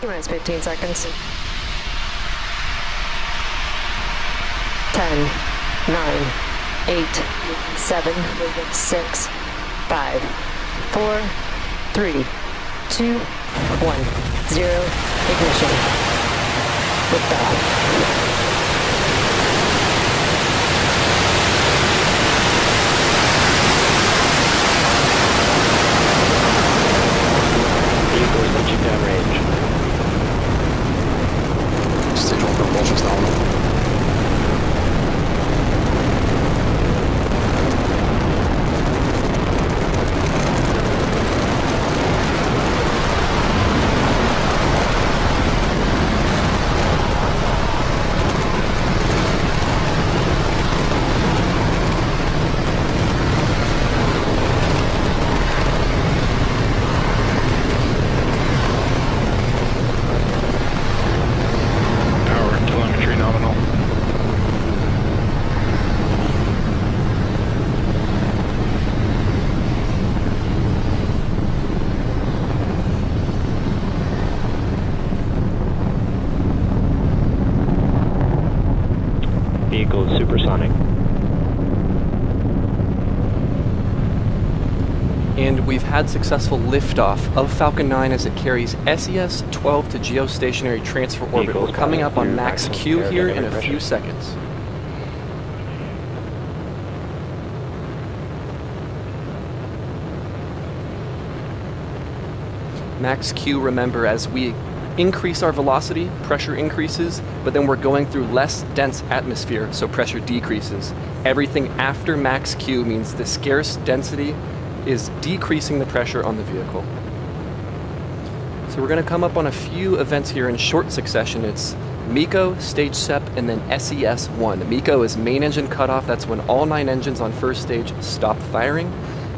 Minus 15 seconds. 10, 9, 8, 7, 6, 5, 4, 3, 2, 1, 0. Ignition. Liftoff. Downrange. Stage 1 propulsion's nominal. Vehicle is supersonic. And we've had successful liftoff of Falcon 9 as it carries SES-12 to geostationary transfer orbit. We're coming up on max Q here in a few seconds. Max Q, remember, as we increase our velocity, pressure increases, but then we're going through less dense atmosphere, so pressure decreases. Everything after max Q means the scarce density is decreasing the pressure on the vehicle. So we're going to come up on a few events here in short succession. It's MECO, stage SEP, and then SES-1. MECO is main engine cutoff. That's when all 9 engines on first stage stop firing.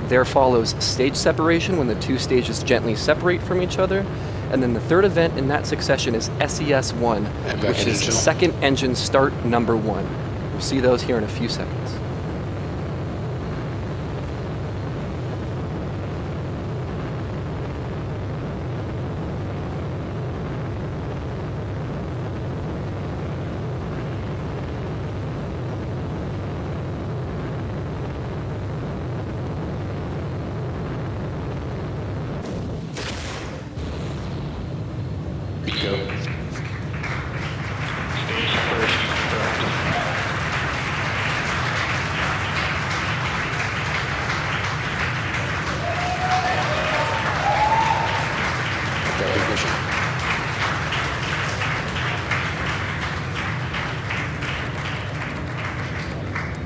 There follows stage separation, when the 2 stages gently separate from each other. And then the third event in that succession is SES-1, which is second engine start number 1. We'll see those here in a few seconds.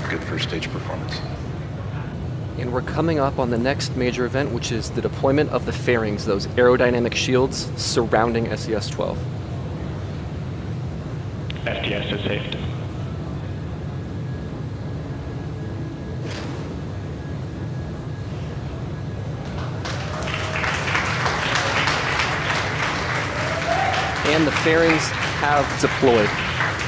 Good first stage performance. And we're coming up on the next major event, which is the deployment of the fairings, those aerodynamic shields surrounding SES-12. STS to safety. And the fairings have deployed.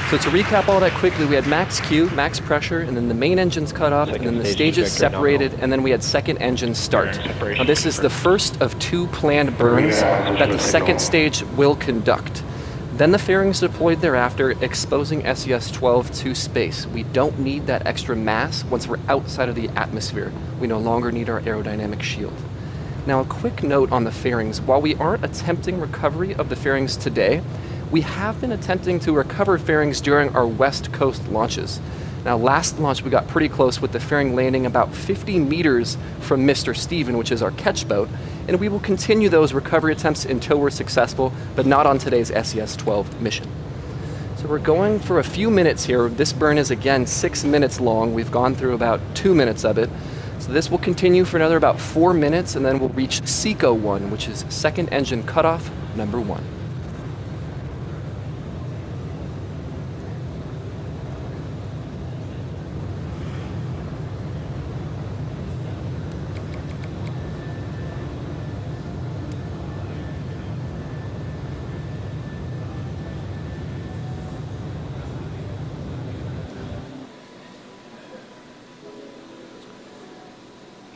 So to recap all that quickly, we had max Q, max pressure, and then the main engine's cut off, and then the stages separated, and then we had second engine start. Now this is the first of 2 planned burns that the second stage will conduct. Then the fairings deployed thereafter, exposing SES-12 to space. We don't need that extra mass once we're outside of the atmosphere. We no longer need our aerodynamic shield. Now a quick note on the fairings. While we aren't attempting recovery of the fairings today, we have been attempting to recover fairings during our West Coast launches. Now last launch we got pretty close with the fairing landing about 50 meters from Mr. Steven, which is our catch boat, and we will continue those recovery attempts until we're successful, but not on today's SES-12 mission. So we're going for a few minutes here. This burn is again 6 minutes long. We've gone through about 2 minutes of it. So this will continue for another about 4 minutes, and then we'll reach SECO-1, which is second engine cutoff number 1.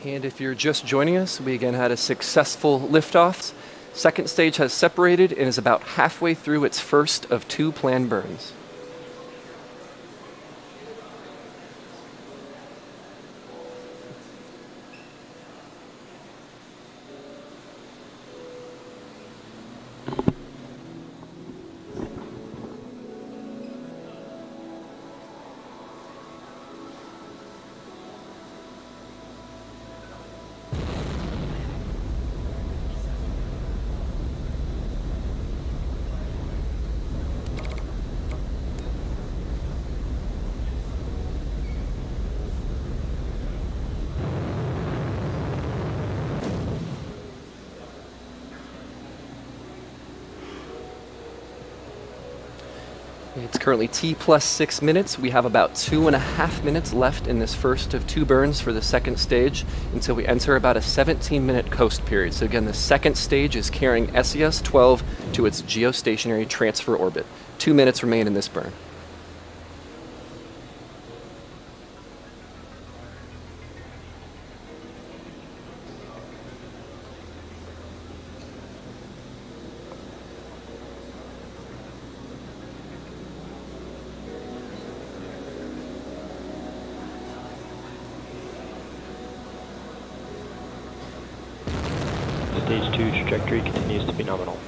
And if you're just joining us, we again had a successful liftoff. Second stage has separated and is about halfway through its first of 2 planned burns. It's currently T plus 6 minutes. We have about 2.5 minutes left in this first of 2 burns for the second stage until we enter about a 17-minute coast period. So again, the second stage is carrying SES-12 to its geostationary transfer orbit. 2 minutes remain in this burn. Stage 2 trajectory continues to be nominal.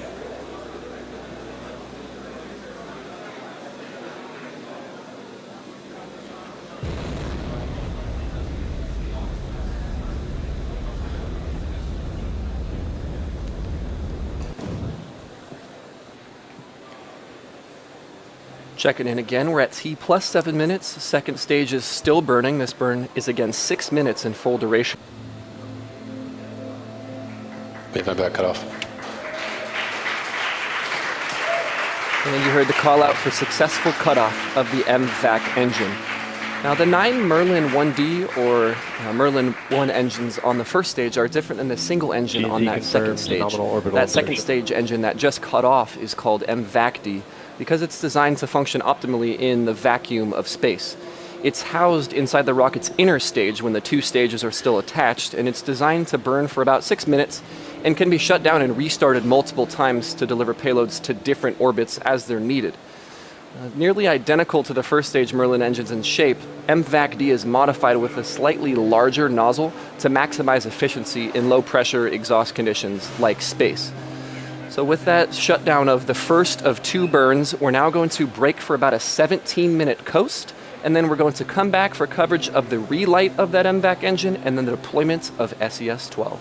Checking in again, we're at T plus 7 minutes. Second stage is still burning. This burn is again 6 minutes in full duration. Leave my back cut off. And then you heard the call out for successful cutoff of the MVAC engine. Now the 9 Merlin 1D or Merlin 1 engines on the first stage are different than the single engine GZ on that second confirms stage. nominal orbital That second insertion. stage engine that just cut off is called MVAC-D because it's designed to function optimally in the vacuum of space. It's housed inside the rocket's inner stage when the 2 stages are still attached, and it's designed to burn for about 6 minutes and can be shut down and restarted multiple times to deliver payloads to different orbits as they're needed. Nearly identical to the first stage Merlin engines in shape, MVAC-D is modified with a slightly larger nozzle to maximize efficiency in low-pressure exhaust conditions like space. So with that shutdown of the first of 2 burns, we're now going to break for about a 17-minute coast, and then we're going to come back for coverage of the relight of that MVAC engine and then the deployment of SES-12.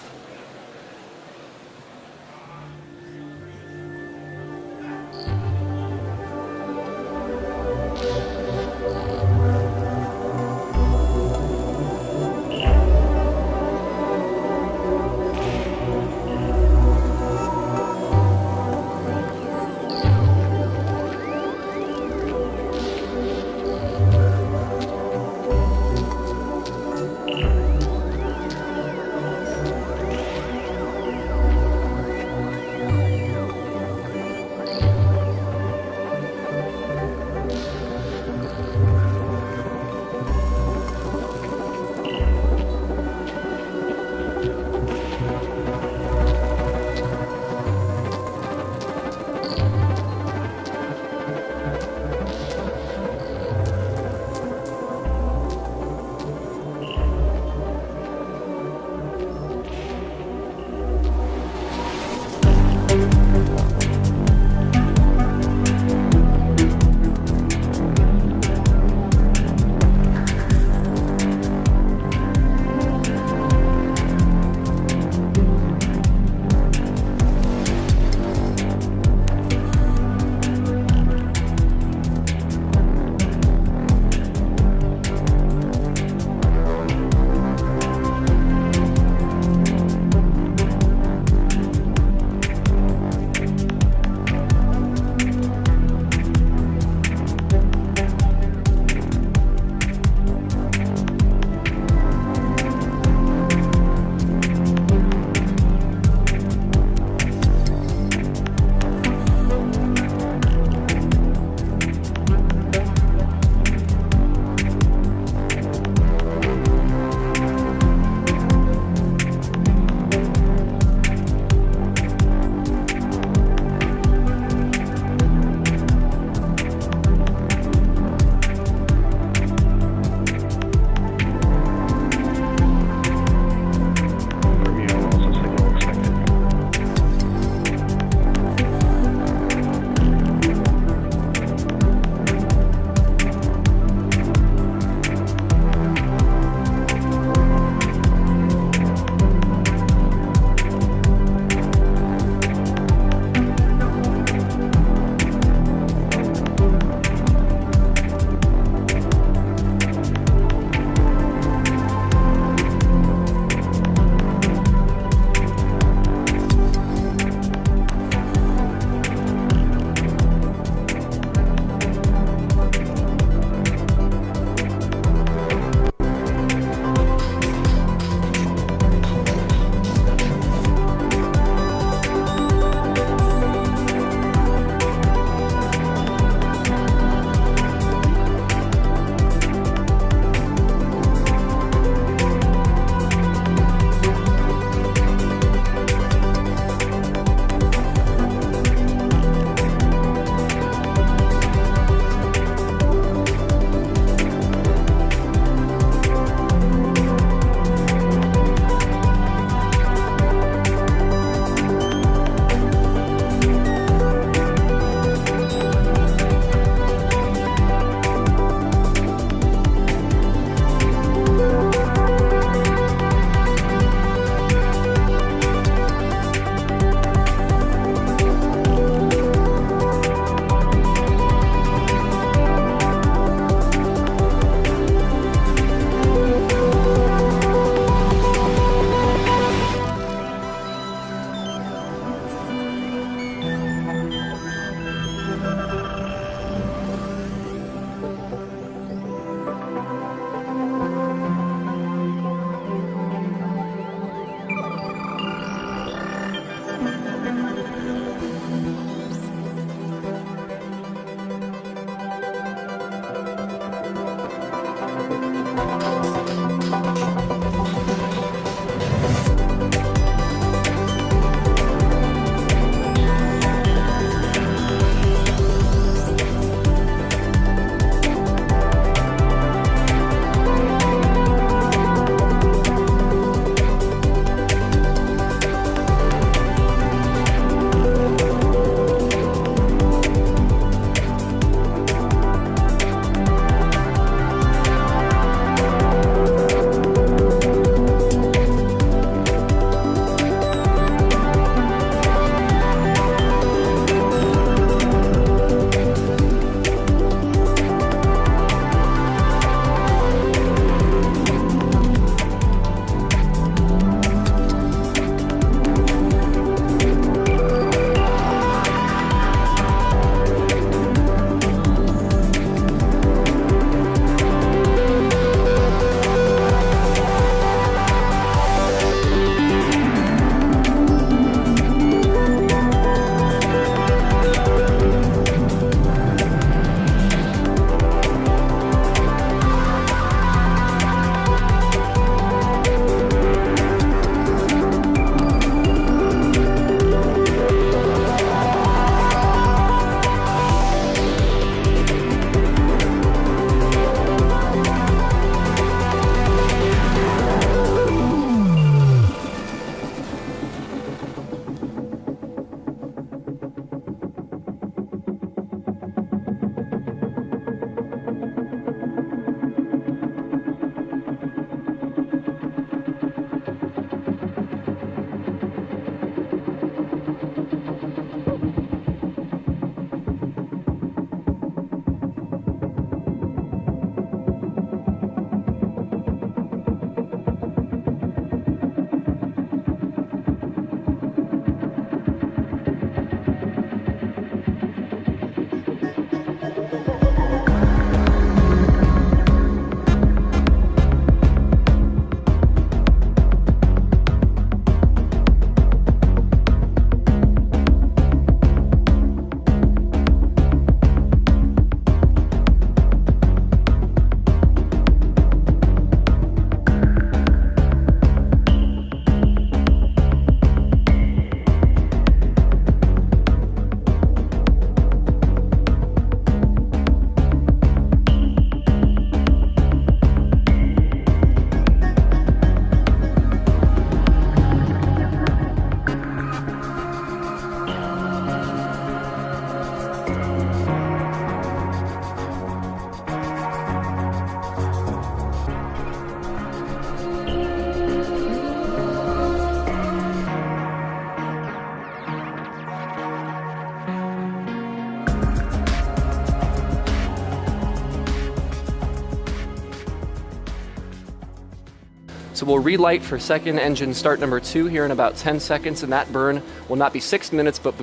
So we'll relight for second engine start number 2 here in about 10 seconds, and that burn will not be 6 minutes, but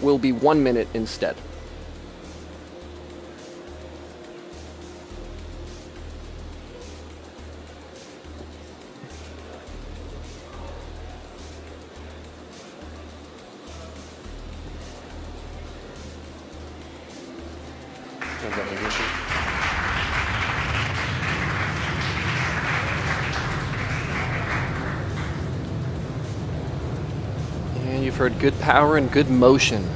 will be 1 minute instead. Is that ignition? And you've heard good power and good motion.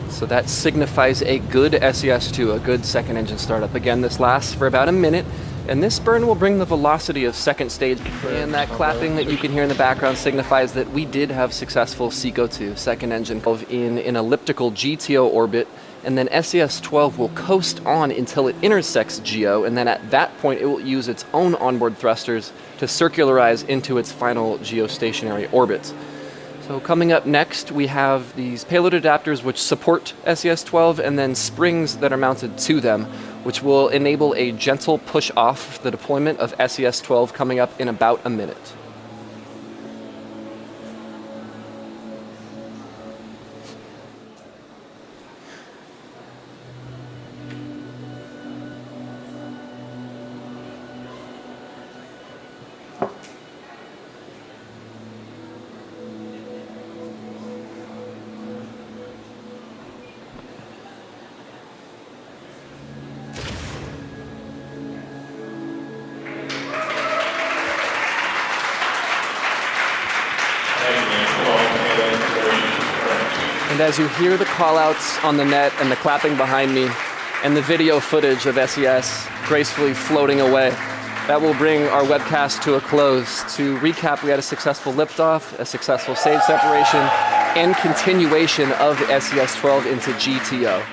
So that signifies a good SES2, a good second engine startup. Again, this lasts for about a minute, and this burn will bring the velocity of second stage. And that clapping that you can hear in the background signifies that we did have successful SECO2, second engine, in an elliptical GTO orbit. And then SES-12 will coast on until it intersects GEO, and then at that point it will use its own onboard thrusters to circularize into its final geostationary orbit. So coming up next, we have these payload adapters which support SES-12, and then springs that are mounted to them, which will enable a gentle push off the deployment of SES-12 coming up in about a minute. And as you hear the callouts on the net and the clapping behind me and the video footage of SES gracefully floating away, that will bring our webcast to a close. To recap, we had a successful liftoff, a successful stage separation, and continuation of SES-12 into GTO.